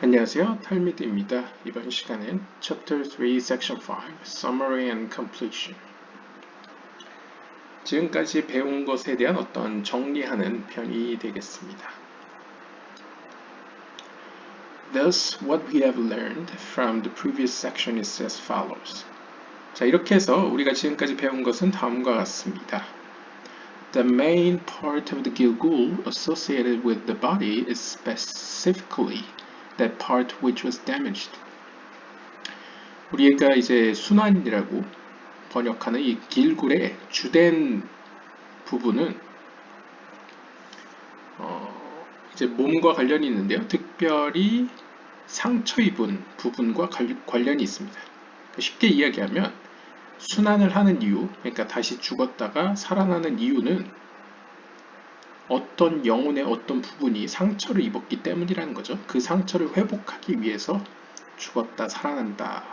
안녕하세요. 탈미드입니다. 이번 시간은 Chapter 3, Section 5, Summary and Completion. 지금까지 배운 것에 대한 어떤 정리하는 편이 되겠습니다. Thus, what we have learned from the previous section is as follows. 자, 이렇게 해서 우리가 지금까지 배운 것은 다음과 같습니다. The main part of the gilgul associated with the body is specifically that part which was damaged. 우리가 이제 순환이라고 번역하는 이 길굴의 주된 부분은 이제 몸과 관련이 있는데요. 특별히 상처 입은 부분과 관련이 있습니다. 쉽게 이야기하면 순환을 하는 이유, 그러니까 다시 죽었다가 살아나는 이유는 어떤 영혼의 어떤 부분이 상처를 입었기 때문이라는 거죠. 그 상처를 회복하기 위해서 죽었다 살아난다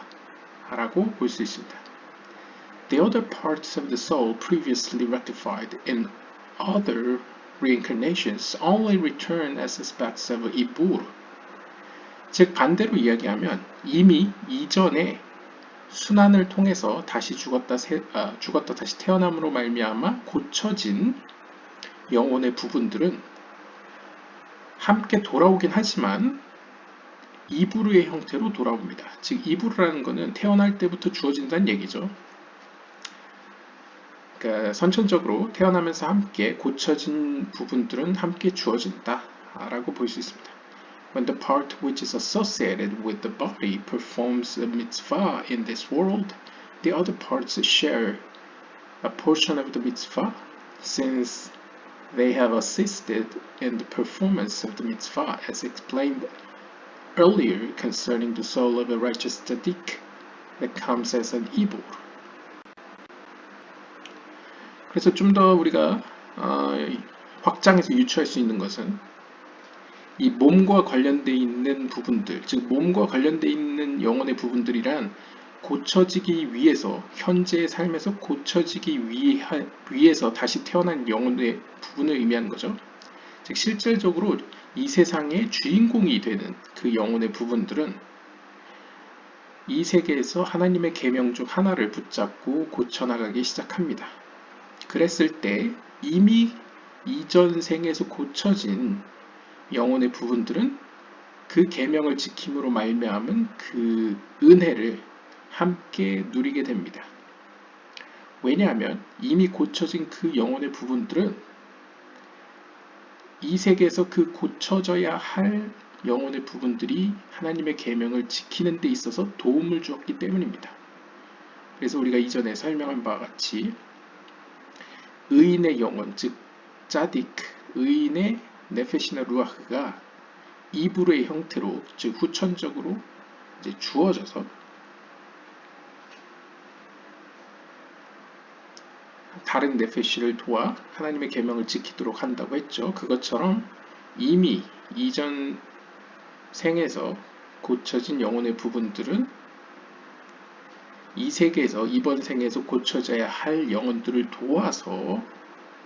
라고 볼 수 있습니다. The other parts of the soul previously rectified in other reincarnations only return as aspects of ibur. 즉 반대로 이야기하면 이미 이전에 순환을 통해서 다시 죽었다 다시 태어남으로 말미암아 고쳐진 영혼의 부분들은 함께 돌아오긴 하지만 이부르의 형태로 돌아옵니다. 즉 이부르라는 것은 태어날 때부터 주어진다는 얘기죠. 그러니까 선천적으로 태어나면서 함께 고쳐진 부분들은 함께 주어진다 라고 볼 수 있습니다. When the part which is associated with the body performs a mitzvah in this world, the other parts share a portion of the mitzvah since they have assisted in the performance of the mitzvah as explained earlier concerning the soul of a righteous tzaddik that comes as an ibur. 그래서 좀 더 우리가 확장해서 유추할 수 있는 것은 이 몸과 관련되어 있는 부분들, 즉 몸과 관련되어 있는 영혼의 부분들이란 고쳐지기 위해서 현재의 삶에서 고쳐지기 위해서 다시 태어난 영혼의 부분을 의미하는 거죠. 즉 실질적으로 이 세상의 주인공이 되는 그 영혼의 부분들은 이 세계에서 하나님의 계명 중 하나를 붙잡고 고쳐나가기 시작합니다. 그랬을 때 이미 이전 생에서 고쳐진 영혼의 부분들은 그 계명을 지킴으로 말미암은 그 은혜를 함께 누리게 됩니다. 왜냐하면 이미 고쳐진 그 영혼의 부분들은 이 세계에서 그 고쳐져야 할 영혼의 부분들이 하나님의 계명을 지키는 데 있어서 도움을 주었기 때문입니다. 그래서 우리가 이전에 설명한 바와 같이 의인의 영혼, 즉 짜딕, 의인의 네페시나 루아흐가 이브르의 형태로, 즉 후천적으로 이제 주어져서 다른 네페시를 도와 하나님의 계명을 지키도록 한다고 했죠. 그것처럼 이미 이전 생에서 고쳐진 영혼의 부분들은 이 세계에서 이번 생에서 고쳐져야 할 영혼들을 도와서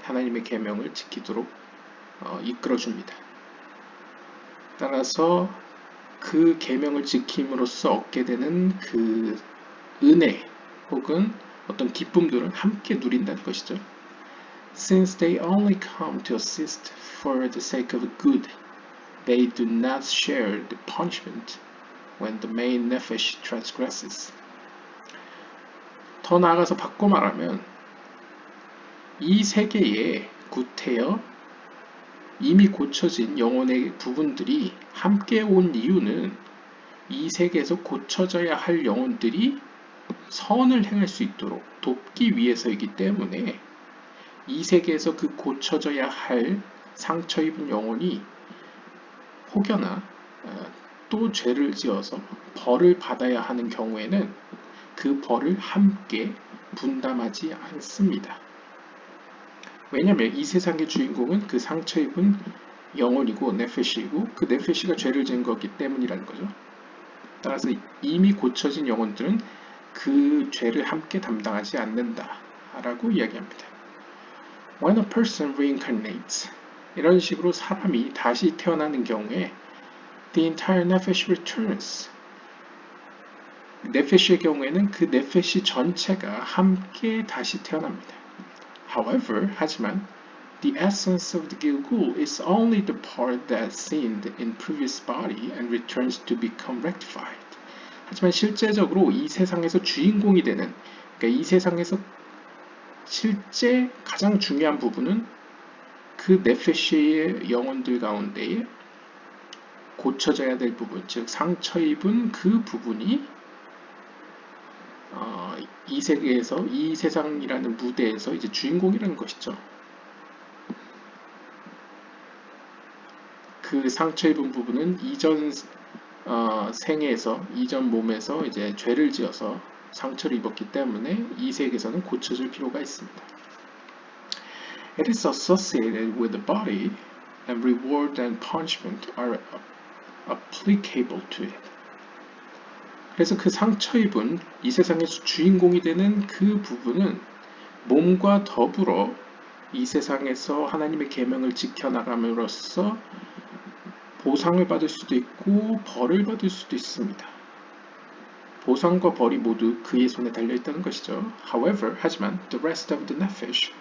하나님의 계명을 지키도록 이끌어줍니다. 따라서 그 계명을 지킴으로써 얻게 되는 그 은혜 혹은 어떤 기쁨들은 함께 누린다는 것이죠. Since they only come to assist for the sake of good, they do not share the punishment when the main nephesh transgresses. 더 나아가서 바꿔 말하면 이 세계에 구태여 이미 고쳐진 영혼의 부분들이 함께 온 이유는 이 세계에서 고쳐져야 할 영혼들이 선을 행할 수 있도록 돕기 위해서이기 때문에 이 세계에서 그 고쳐져야 할 상처 입은 영혼이 혹여나 또 죄를 지어서 벌을 받아야 하는 경우에는 그 벌을 함께 분담하지 않습니다. 왜냐하면 이 세상의 주인공은 그 상처 입은 영혼이고 네페시이고 그 네페시가 죄를 지은 거기 때문이라는 거죠. 따라서 이미 고쳐진 영혼들은 그 죄를 함께 담당하지 않는다라고 이야기합니다. When a person reincarnates, 이런 식으로 사람이 다시 태어나는 경우에 the entire nephesh returns. 네페시의 경우에는 그 네페시 전체가 함께 다시 태어납니다. However, 하지만 the essence of the Gilgul is only the part that sinned in previous body and returns to become rectified. 하지만 실제적으로 이 세상에서 주인공이 되는, 그러니까 이 세상에서 실제 가장 중요한 부분은 그 네페시의 영혼들 가운데에 고쳐져야 될 부분, 즉 상처 입은 그 부분이 이 세계에서, 이 세상이라는 무대에서 이제 주인공이라는 것이죠. 그 상처 입은 부분은 이전 생에서, 이전 몸에서 이제 죄를 지어서 상처를 입었기 때문에 이 세계에서는 고쳐질 필요가 있습니다. It is associated with the body, and reward and punishment are applicable to it. 그래서 그 상처 입은 이 세상에서 주인공이 되는 그 부분은 몸과 더불어 이 세상에서 하나님의 계명을 지켜나감으로써 보상을 받을 수도 있고 벌을 받을 수도 있습니다. 보상과 벌이 모두 그의 손에 달려있다는 것이죠. However, 하지만 the rest of the nephesh,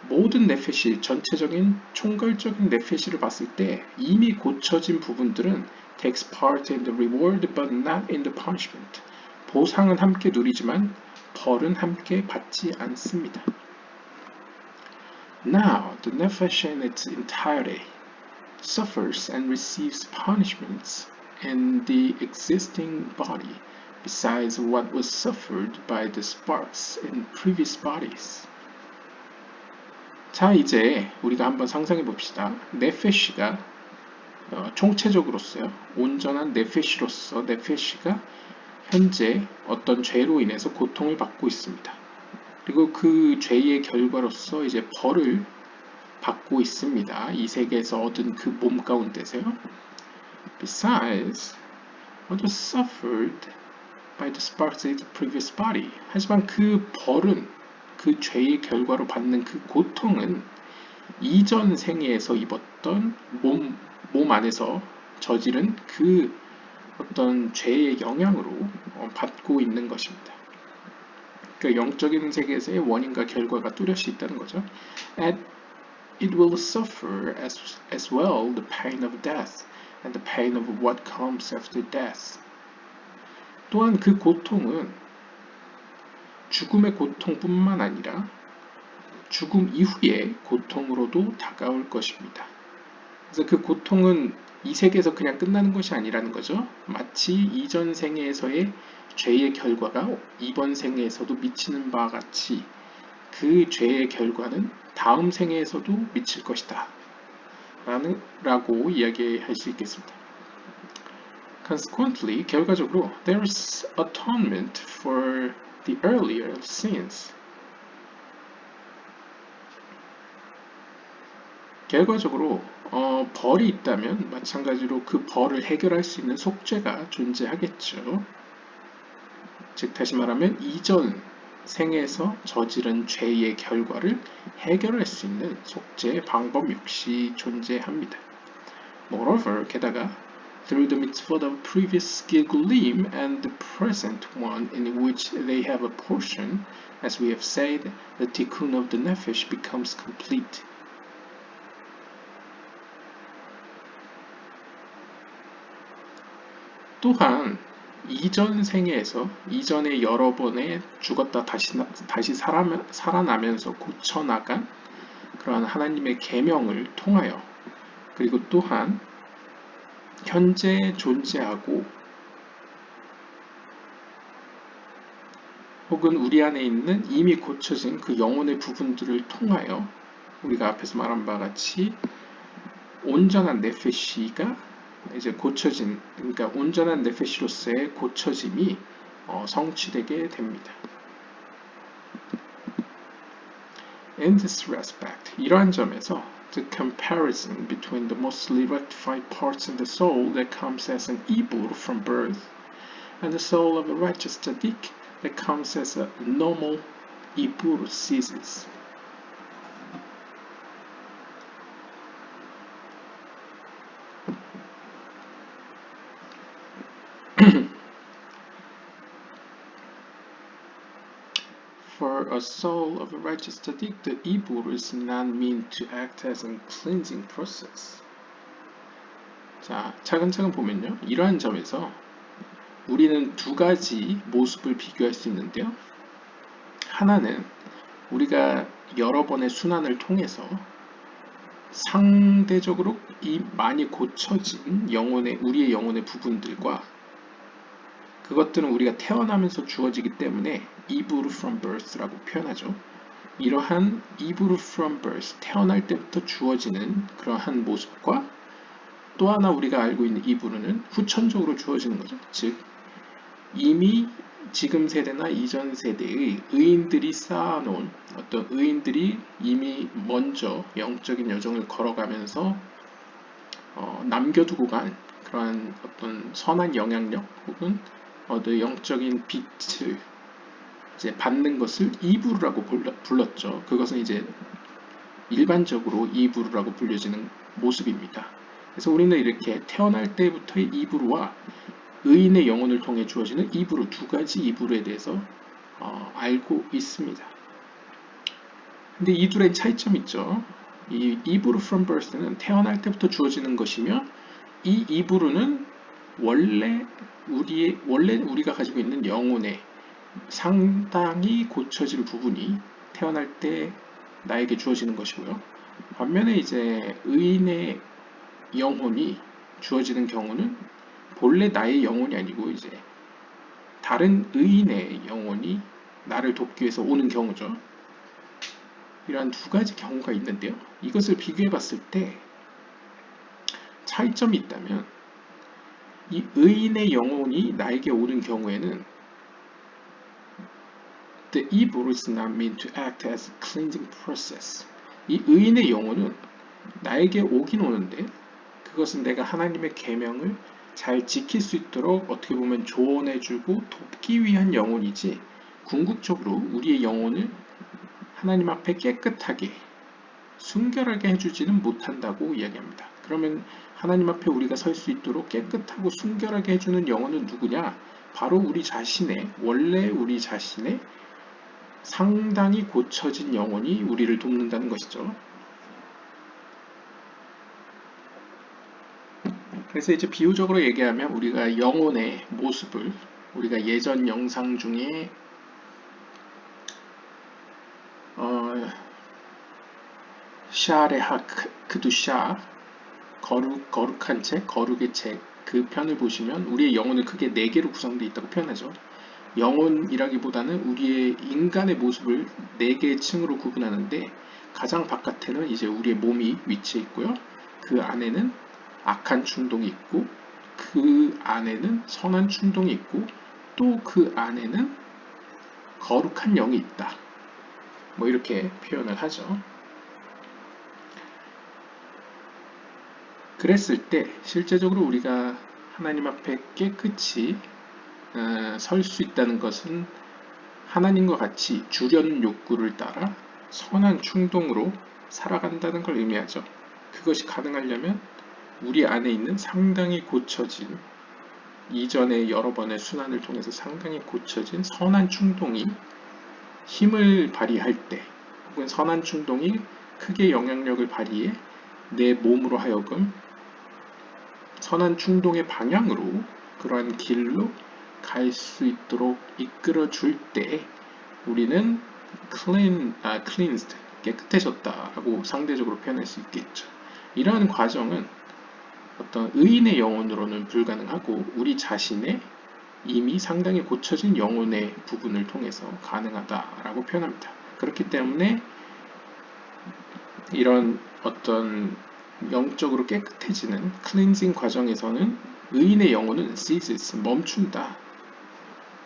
모든 네페시, 전체적인 총괄적인 네페시를 봤을 때 이미 고쳐진 부분들은 takes part in the reward but not in the punishment. 보상은 함께 누리지만 벌은 함께 받지 않습니다. Now, the nephesh in its entirety suffers and receives punishments in the existing body besides what was suffered by the sparks in previous bodies. 자, 이제 우리가 한번 상상해 봅시다. 네페시가 총체적으로서요, 온전한 네페시로서 네페시가 현재 어떤 죄로 인해서 고통을 받고 있습니다. 그리고 그 죄의 결과로서 이제 벌을 받고 있습니다. 이 세계에서 얻은 그 몸 가운데서요. Besides, what was suffered by the sparks in the previous body. 하지만 그 벌은, 그 죄의 결과로 받는 그 고통은 이전 생애에서 입었던 몸 안에서 저지른 그 어떤 죄의 영향으로 받고 있는 것입니다. 그러니까 영적인 세계에서의 원인과 결과가 뚜렷이 있다는 거죠. And it will suffer as well the pain of death and the pain of what comes after death. 또한 그 고통은 죽음의 고통뿐만 아니라 죽음 이후의 고통으로도 다가올 것입니다. 그래서 그 고통은 이 세계에서 그냥 끝나는 것이 아니라는 거죠. 마치 이전 생애에서의 죄의 결과가 이번 생애에서도 미치는 바와 같이 그 죄의 결과는 다음 생애에서도 미칠 것이다 라고 이야기할 수 있겠습니다. Consequently, 결과적으로 there is atonement for the earlier sins. 결과적으로 벌이 있다면 마찬가지로 그 벌을 해결할 수 있는 속죄가 존재하겠죠. 즉 다시 말하면 이전 생에서 저지른 죄의 결과를 해결할 수 있는 속죄의 방법 역시 존재합니다. Moreover, 게다가 through the mitzvot of previous Gilgulim and the present one in which they have a portion, as we have said, the tikkun of the nephesh becomes complete. 또한 이전 생애에서 이전에 여러 번에 죽었다 다시 살아나면서 고쳐나간 그러한 하나님의 계명을 통하여 그리고 또한 현재 존재하고 혹은 우리 안에 있는 이미 고쳐진 그 영혼의 부분들을 통하여 우리가 앞에서 말한 바와 같이 온전한 네페시가 이제 고쳐진, 그러니까 온전한 네페시로서의 고쳐짐이 성취되게 됩니다. In this respect, 이러한 점에서 the comparison between the mostly rectified parts in the soul that comes as an ibur from birth and the soul of a righteous tzaddik that comes as a normal ibur ceases. For a soul of a righteous tzaddik, the ibur is not meant to act as a cleansing process. 자, 차근차근 보면요. 이러한 점에서 우리는 두 가지 모습을 비교할 수 있는데요. 하나는 우리가 여러 번의 순환을 통해서 상대적으로 이 많이 고쳐진 우리의 영혼의 부분들과 그것들은 우리가 태어나면서 주어지기 때문에 Ibur from birth라고 표현하죠. 이러한 Ibur from birth, 태어날 때부터 주어지는 그러한 모습과 또 하나 우리가 알고 있는 Ibur는 후천적으로 주어지는 거죠. 즉 이미 지금 세대나 이전 세대의 의인들이 쌓아놓은 어떤 의인들이 이미 먼저 영적인 여정을 걸어가면서 남겨두고 간 그러한 어떤 선한 영향력 혹은 어떤 영적인 빛을 이제 받는 것을 이부르라고 불렀죠. 그것은 이제 일반적으로 이부르라고 불려지는 모습입니다. 그래서 우리는 이렇게 태어날 때부터의 이부르와 의인의 영혼을 통해 주어지는 이부르, 두 가지 이부르에 대해서 알고 있습니다. 근데 이 둘의 차이점이 있죠. 이 이부르 from birth는 태어날 때부터 주어지는 것이며 이 이부르는 원래 우리가 가지고 있는 영혼의 상당히 고쳐질 부분이 태어날 때 나에게 주어지는 것이고요. 반면에 이제 의인의 영혼이 주어지는 경우는 본래 나의 영혼이 아니고 이제 다른 의인의 영혼이 나를 돕기 위해서 오는 경우죠. 이러한 두 가지 경우가 있는데요. 이것을 비교해 봤을 때 차이점이 있다면 이 의인의 영혼이 나에게 오는 경우에는 The evil is not meant to act as a cleansing process. 이 의인의 영혼은 나에게 오긴 오는데 그것은 내가 하나님의 계명을 잘 지킬 수 있도록 어떻게 보면 조언해주고 돕기 위한 영혼이지 궁극적으로 우리의 영혼을 하나님 앞에 깨끗하게 순결하게 해주지는 못한다고 이야기합니다. 그러면 하나님 앞에 우리가 설 수 있도록 깨끗하고 순결하게 해주는 영혼은 누구냐? 바로 우리 자신의 원래 우리 자신의 상당히 고쳐진 영혼이 우리를 돕는다는 것이죠. 그래서 이제 비유적으로 얘기하면 우리가 영혼의 모습을 우리가 예전 영상 중에 샤레하 그두샤 거룩한 책, 거룩의 책 그 편을 보시면 우리의 영혼은 크게 4개로 구성되어 있다고 표현하죠. 영혼이라기보다는 우리의 인간의 모습을 4개의 층으로 구분하는데 가장 바깥에는 이제 우리의 몸이 위치해 있고요. 그 안에는 악한 충동이 있고 그 안에는 선한 충동이 있고 또 그 안에는 거룩한 영이 있다. 뭐 이렇게 표현을 하죠. 그랬을 때 실제적으로 우리가 하나님 앞에 깨끗이 설 수 있다는 것은 하나님과 같이 주려는 욕구를 따라 선한 충동으로 살아간다는 걸 의미하죠. 그것이 가능하려면 우리 안에 있는 상당히 고쳐진 이전의 여러 번의 순환을 통해서 상당히 고쳐진 선한 충동이 힘을 발휘할 때 혹은 선한 충동이 크게 영향력을 발휘해 내 몸으로 하여금 선한 충동의 방향으로 그러한 길로 갈 수 있도록 이끌어 줄 때 우리는 cleansed, 깨끗해졌다라고 상대적으로 표현할 수 있겠죠. 이러한 과정은 어떤 의인의 영혼으로는 불가능하고 우리 자신의 이미 상당히 고쳐진 영혼의 부분을 통해서 가능하다라고 표현합니다. 그렇기 때문에 이런 어떤 영적으로 깨끗해지는 클렌징 과정에서는 의인의 영혼은 ceases, 멈춘다.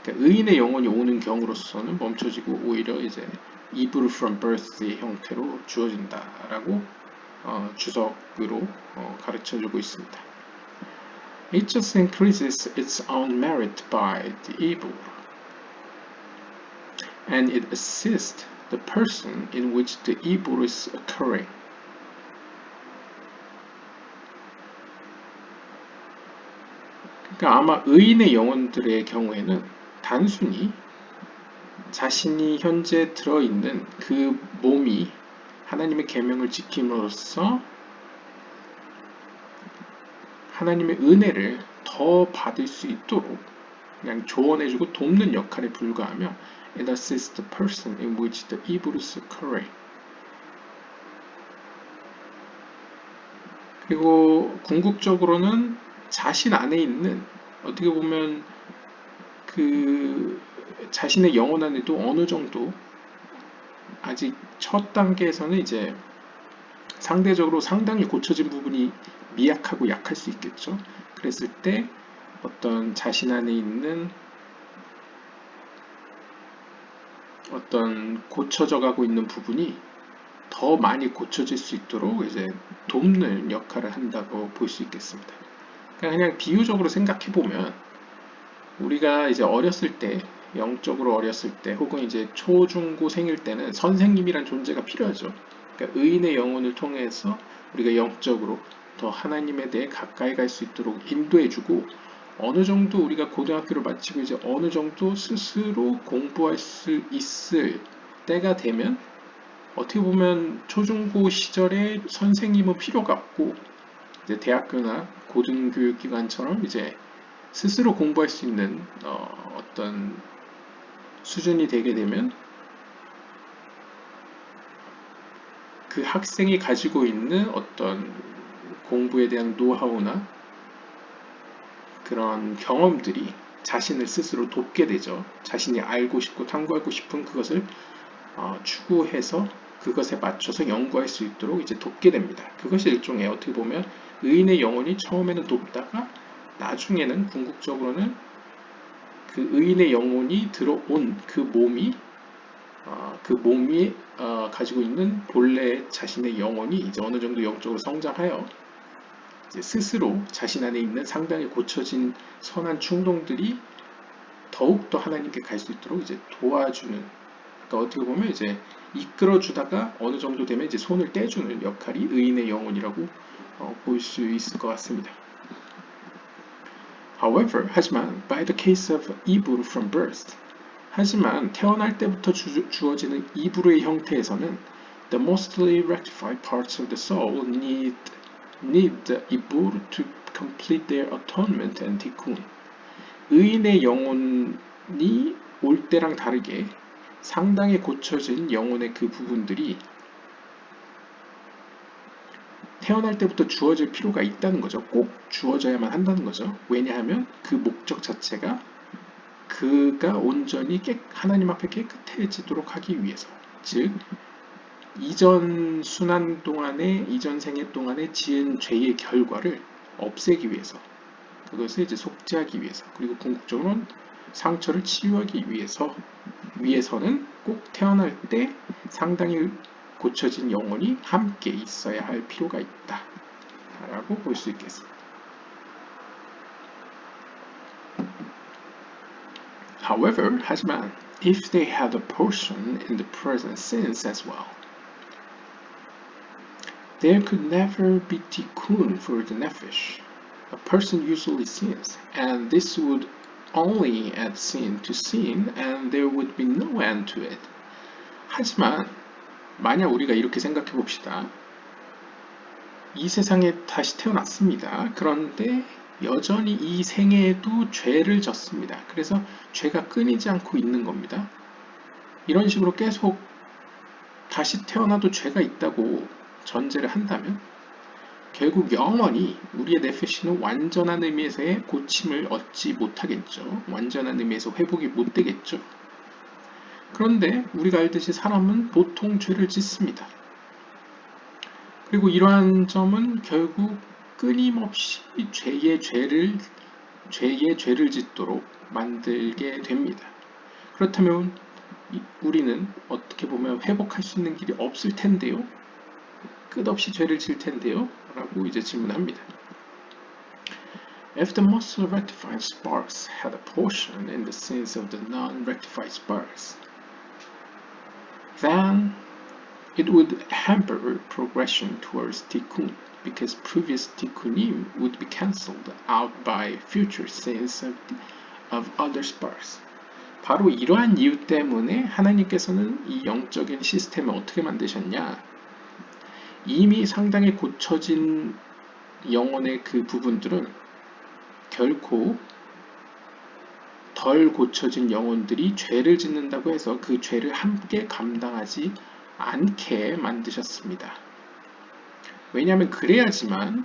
그러니까 의인의 영혼이 오는 경우로서는 멈춰지고 오히려 이제 evil from birth의 형태로 주어진다라고 주석으로 가르쳐주고 있습니다. It just increases its own merit by the evil, and it assists the person in which the evil is occurring. 그러니까 아마 의인의 영혼들의 경우에는 단순히 자신이 현재 들어있는 그 몸이 하나님의 계명을 지킴으로써 하나님의 은혜를 더 받을 수 있도록 그냥 조언해주고 돕는 역할에 불과하며 it assists the person in which the evils occur. 그리고 궁극적으로는 자신 안에 있는 어떻게 보면 그 자신의 영혼 안에도 어느 정도 아직 첫 단계에서는 이제 상대적으로 상당히 고쳐진 부분이 미약하고 약할 수 있겠죠. 그랬을 때 어떤 자신 안에 있는 어떤 고쳐져 가고 있는 부분이 더 많이 고쳐질 수 있도록 이제 돕는 역할을 한다고 볼 수 있겠습니다. 그냥 비유적으로 생각해 보면 우리가 이제 어렸을 때 영적으로 어렸을 때 혹은 이제 초중고 생일 때는 선생님이란 존재가 필요하죠. 그러니까 의인의 영혼을 통해서 우리가 영적으로 더 하나님에 대해 가까이 갈 수 있도록 인도해주고 어느 정도 우리가 고등학교를 마치고 이제 어느 정도 스스로 공부할 수 있을 때가 되면 어떻게 보면 초중고 시절에 선생님은 필요가 없고 이제 대학교나 고등교육기관처럼 이제 스스로 공부할 수 있는 어떤 수준이 되게 되면 그 학생이 가지고 있는 어떤 공부에 대한 노하우나 그런 경험들이 자신을 스스로 돕게 되죠. 자신이 알고 싶고 탐구하고 싶은 그것을 추구해서 그것에 맞춰서 연구할 수 있도록 이제 돕게 됩니다. 그것이 일종의 어떻게 보면 의인의 영혼이 처음에는 돕다가 나중에는 궁극적으로는 그 의인의 영혼이 들어온 그 몸이 가지고 있는 본래 자신의 영혼이 이제 어느 정도 영적으로 성장하여 이제 스스로 자신 안에 있는 상당히 고쳐진 선한 충동들이 더욱더 하나님께 갈 수 있도록 이제 도와주는, 그러니까 어떻게 보면 이제 이끌어주다가 어느 정도 되면 이제 손을 떼주는 역할이 의인의 영혼이라고 볼 수 있을 것 같습니다. However, 하지만 by the case of evil from birth, 하지만 태어날 때부터 주어지는 이불의 형태에서는 the mostly rectified parts of the soul need the 이불 to complete their atonement and tikkun. 의인의 영혼이 올 때랑 다르게 상당히 고쳐진 영혼의 그 부분들이 태어날 때부터 주어질 필요가 있다는 거죠. 꼭 주어져야만 한다는 거죠. 왜냐하면 그 목적 자체가 그가 온전히 하나님 앞에 깨끗해지도록 하기 위해서, 즉 이전 순환 동안에 이전 생애 동안에 지은 죄의 결과를 없애기 위해서, 그것을 이제 속죄하기 위해서, 그리고 궁극적으로는 상처를 치유하기 위해서는 꼭 태어날 때 상당히 고쳐진 영혼이 함께 있어야 할 필요가 있다 라고 볼 수 있겠습니다. However, 하지만 if they had a portion in the present sins as well, there could never be tikkun for the nefesh. A person usually sins, and this would only add sin to sin, and there would be no end to it. 하지만 만약 우리가 이렇게 생각해 봅시다. 이 세상에 다시 태어났습니다. 그런데 여전히 이 생애에도 죄를 졌습니다. 그래서 죄가 끊이지 않고 있는 겁니다. 이런 식으로 계속 다시 태어나도 죄가 있다고 전제를 한다면 결국 영원히 우리의 네페시는 완전한 의미에서의 고침을 얻지 못하겠죠. 완전한 의미에서 회복이 못 되겠죠. 그런데 우리가 알듯이 사람은 보통 죄를 짓습니다. 그리고 이러한 점은 결국 끊임없이 죄의 죄를 짓도록 만들게 됩니다. 그렇다면 우리는 어떻게 보면 회복할 수 있는 길이 없을 텐데요. 끝없이 죄를 질 텐데요. 라고 이제 질문합니다. If the most rectified sparks had a portion in the sins of the non-rectified sparks, then it would hamper progression towards tikkun, because previous tikkunim would be cancelled out by future sins of other sparks. 바로 이러한 이유 때문에 하나님께서는 이 영적인 시스템을 어떻게 만드셨냐? 이미 상당히 고쳐진 영혼의 그 부분들은 결코 덜 고쳐진 영혼들이 죄를 짓는다고 해서 그 죄를 함께 감당하지 않게 만드셨습니다. 왜냐하면 그래야지만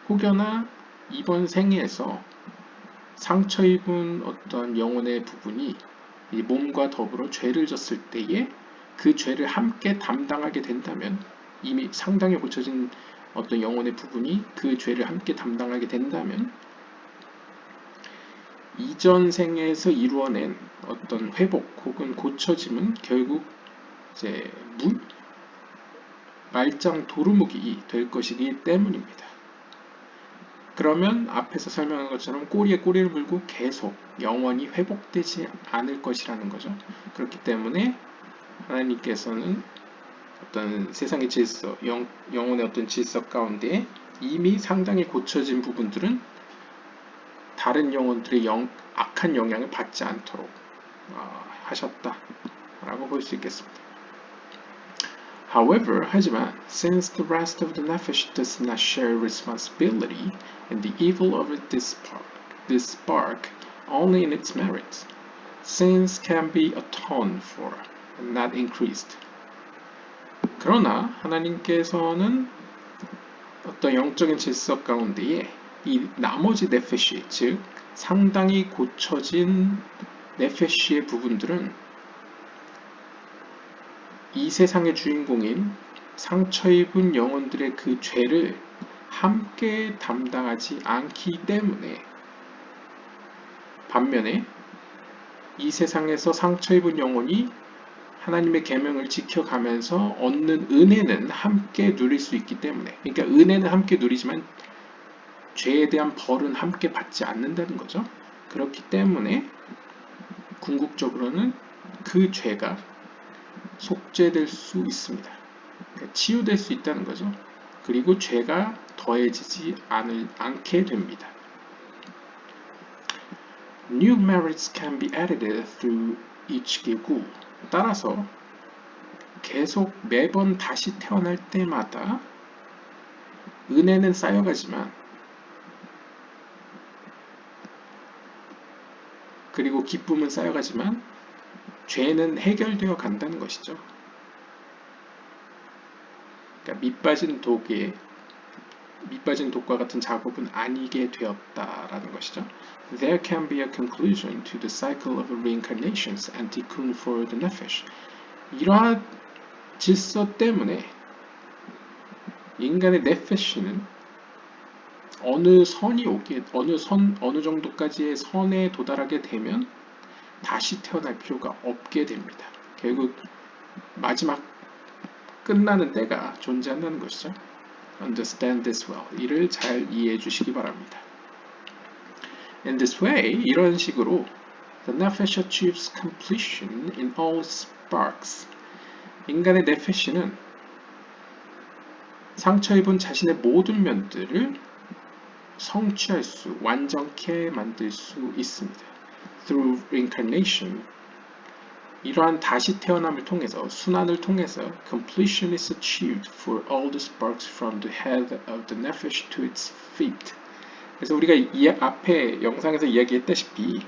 혹여나 이번 생에서 상처 입은 어떤 영혼의 부분이 이 몸과 더불어 죄를 졌을 때에 그 죄를 함께 담당하게 된다면, 이미 상당히 고쳐진 어떤 영혼의 부분이 그 죄를 함께 담당하게 된다면 이전 생에서 이루어낸 어떤 회복 혹은 고쳐짐은 결국 이제 말짱 도루묵이 될 것이기 때문입니다. 그러면 앞에서 설명한 것처럼 꼬리에 꼬리를 물고 계속 영원히 회복되지 않을 것이라는 거죠. 그렇기 때문에 하나님께서는 어떤 세상의 질서, 영혼의 어떤 질서 가운데 이미 상당히 고쳐진 부분들은 다른 영혼들의 악한 영향을 받지 않도록 하셨다라고 볼 수 있겠습니다. However, 하지만 since the rest of the nephesh does not share responsibility in the evil of this spark only in its merits, sins can be atoned for, not increased. 그러나 하나님께서는 어떤 영적인 질서 가운데에 이 나머지 네페시, 즉 상당히 고쳐진 네페시의 부분들은 이 세상의 주인공인 상처 입은 영혼들의 그 죄를 함께 담당하지 않기 때문에, 반면에 이 세상에서 상처 입은 영혼이 하나님의 계명을 지켜가면서 얻는 은혜는 함께 누릴 수 있기 때문에, 그러니까 은혜는 함께 누리지만 죄에 대한 벌은 함께 받지 않는다는 거죠. 그렇기 때문에 궁극적으로는 그 죄가 속죄될 수 있습니다. 그러니까 치유될 수 있다는 거죠. 그리고 죄가 더해지지 않게 됩니다. New merits can be added through each 기구. 따라서 계속 매번 다시 태어날 때마다 은혜는 쌓여가지만, 그리고 기쁨은 쌓여가지만 죄는 해결되어 간다는 것이죠. 그러니까 밑빠진 독과 같은 작업은 아니게 되었다라는 것이죠. There can be a conclusion to the cycle of reincarnations and tikkun for the nefesh. 이러한 질서 때문에 인간의 네페시는 어느 정도까지의 선에 도달하게 되면 다시 태어날 필요가 없게 됩니다. 결국 마지막 끝나는 때가 존재한다는 것이죠. Understand this well. 이를 잘 이해해 주시기 바랍니다. In this way, 이런 식으로 the nefesh achieves completion in all sparks. 인간의 네페시는 상처 입은 자신의 모든 면들을 성취할 수, 완전케 만들 수 있습니다. Through reincarnation, 이러한 다시 태어남을 통해서, 순환을 통해서 completion is achieved for all the sparks from the head of the nephesh to its feet. 그래서 우리가 앞에 영상에서 이야기했다시피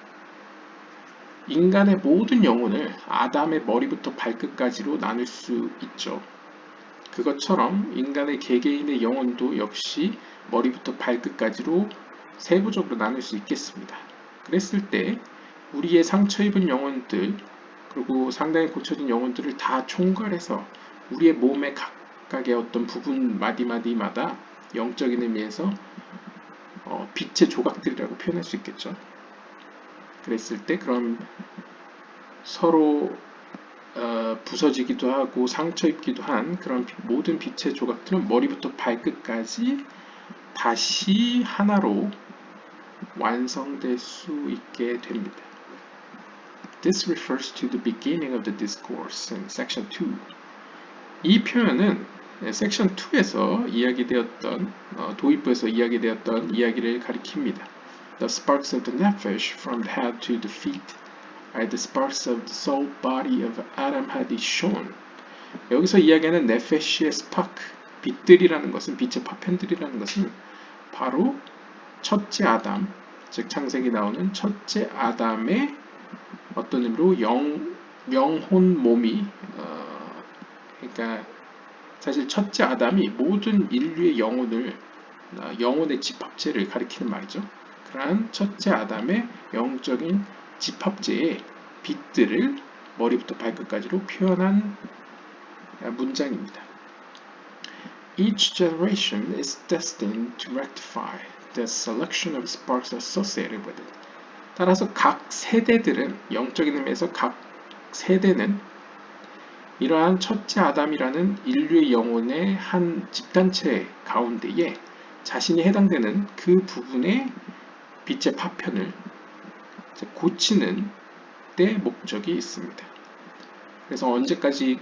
인간의 모든 영혼을 아담의 머리부터 발끝까지로 나눌 수 있죠. 그것처럼 인간의 개개인의 영혼도 역시 머리부터 발끝까지로 세부적으로 나눌 수 있겠습니다. 그랬을 때 우리의 상처 입은 영혼들, 그리고 상당히 고쳐진 영혼들을 다 총괄해서 우리의 몸의 각각의 어떤 부분 마디마디마다 영적인 의미에서 빛의 조각들이라고 표현할 수 있겠죠. 그랬을 때 그럼 서로 부서지기도 하고 상처 입기도 한 그런 모든 빛의 조각들은 머리부터 발끝까지 다시 하나로 완성될 수 있게 됩니다. This refers to the beginning of the discourse in section 2. 이 표현은 섹션 2에서 이야기되었던 도입부에서 이야기되었던 이야기를 가리킵니다. The sparks of the nephesh from the head to the feet the sparks of the soul body of Adam had shone. 여기서 이야기하는 네페시의 스파크, 빛들이라는 것은, 빛의 파편들이라는 것은 바로 첫째 아담, 즉 창세기 나오는 첫째 아담의 어떤 의미로 영혼 몸이 그러니까 사실 첫째 아담이 모든 인류의 영혼의 집합체를 가리키는 말이죠. 그러한 첫째 아담의 영적인 집합체의 빛들을 머리부터 발끝까지로 표현한 문장입니다. Each generation is destined to rectify the selection of sparks associated with it. 따라서 각 세대들은, 영적인 의미에서 각 세대는 이러한 첫째 아담이라는 인류의 영혼의 한 집단체 가운데에 자신이 해당되는 그 부분의 빛의 파편을 고치는 데 목적이 있습니다. 그래서 언제까지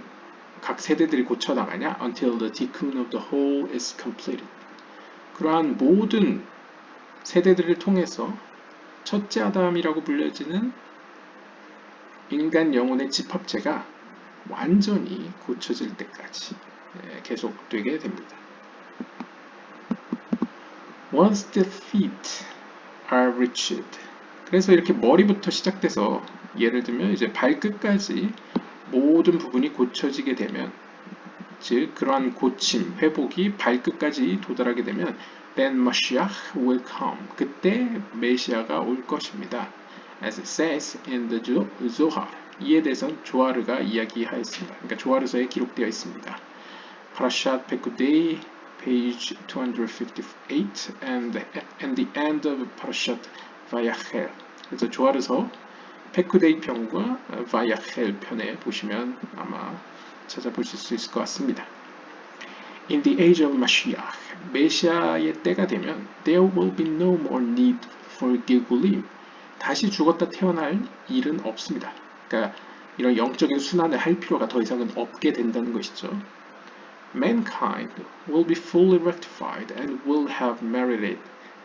각 세대들이 고쳐나가냐? Until the tikkun of the whole is completed. 그러한 모든 세대들을 통해서 첫째 아담이라고 불려지는 인간 영혼의 집합체가 완전히 고쳐질 때까지 계속되게 됩니다. Once the feet are reached. 그래서 이렇게 머리부터 시작돼서 예를 들면 이제 발끝까지 모든 부분이 고쳐지게 되면, 즉 그러한 고침, 회복이 발끝까지 도달하게 되면 then Mashiach will come. 그때 메시아가 올 것입니다. As it says in the Zohar. 이에 대해서는 조아르가 이야기하였습니다. 그러니까 조아르서에 기록되어 있습니다. Parashat Pekudei, page 258, and the end of Parashat Vayachel. 그래서 조아르서 페쿠데이 편과 바야헬 편에 보시면 아마 찾아보실 수 있을 것 같습니다. In the age of Mashiach, 메시아의 때가 되면 there will be no more need for Gilgulim. 다시 죽었다 태어날 일은 없습니다. 그러니까 이런 영적인 순환을 할 필요가 더 이상은 없게 된다는 것이죠. Mankind will be fully rectified and will have merited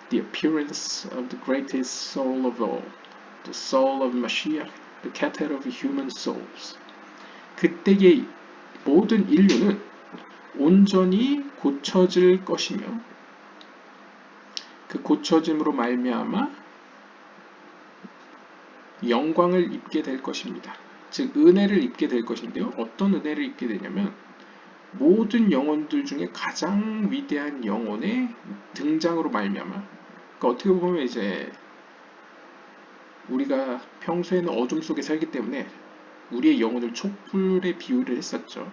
the appearance of the greatest soul of all, the soul of Mashiach, the Keter of human souls. 그때의 모든 인류는 온전히 고쳐질 것이며 그 고쳐짐으로 말미암아 영광을 입게 될 것입니다. 즉 은혜를 입게 될 것인데요. 어떤 은혜를 입게 되냐면 모든 영혼들 중에 가장 위대한 영혼의 등장으로 말미암아, 그러니까 어떻게 보면 이제 우리가 평소에는 어둠 속에 살기 때문에 우리의 영혼을 촛불에 비유를 했었죠.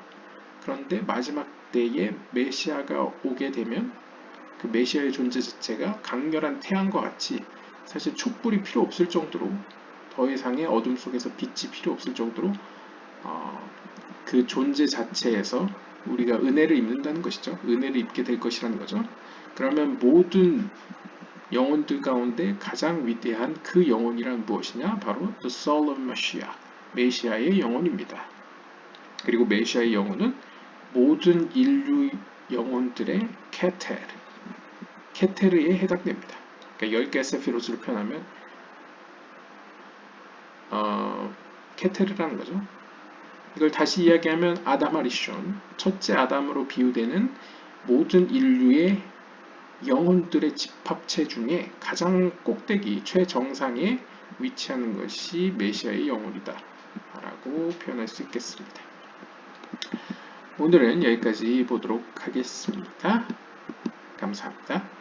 그런데 마지막 때에 메시아가 오게 되면 그 메시아의 존재 자체가 강렬한 태양과 같이 사실 촛불이 필요 없을 정도로, 더 이상의 어둠 속에서 빛이 필요 없을 정도로 그 존재 자체에서 우리가 은혜를 입는다는 것이죠. 은혜를 입게 될 것이라는 거죠. 그러면 모든 영혼들 가운데 가장 위대한 그 영혼이란 무엇이냐? 바로 The Soul of Mashiach, 메시아의 영혼입니다. 그리고 메시아의 영혼은 모든 인류 영혼들의 케테르에 해당됩니다. 그러니까 10개의 세피로스를 표현하면 케테르라는 거죠. 이걸 다시 이야기하면 아담 아리숀, 첫째 아담으로 비유되는 모든 인류의 영혼들의 집합체 중에 가장 꼭대기, 최정상에 위치하는 것이 메시아의 영혼이다 라고 표현할 수 있겠습니다. 오늘은 여기까지 보도록 하겠습니다. 감사합니다.